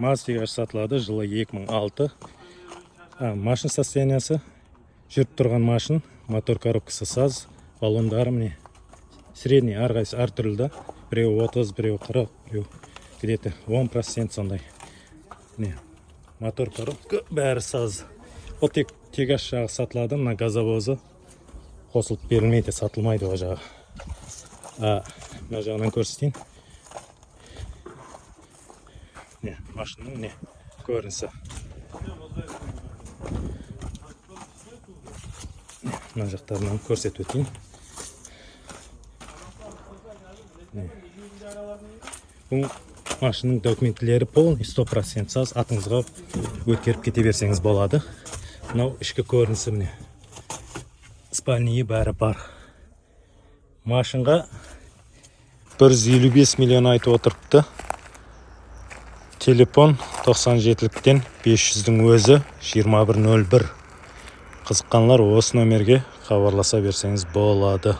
Маз-Tigaz сатылады, жылы 2006. Машин состояниясы, жүріп тұрған машин, мотор коробкасы саз, баллондары міне. Средний әрқайсысы әртүрлі да. Біреу 30, біреу 40, біреу где-то 10% сондай. Міне, мотор коробка бәрі саз. Ол тек Tigaz жағы сатылады, мына газовозы қосылып берілмейді, сатылмайды ол жағы. Мына жағынан көрсетейін. Не, машинның не көрінісі. Мына жақтарынан көрсетіп өтейін. Бұл машинның документтері полный 100% саз, атыңызға өткеріп кете берсеңіз болады. Мынау ішкі көрінісі міне. Спальнийі бәрі бар. Машинға 155 миллион айтып отырыпты. Телефон 97-ліктен 500-дің өзі 2101. Қызыққанлар осы номерге хабарласа берсеңіз болады.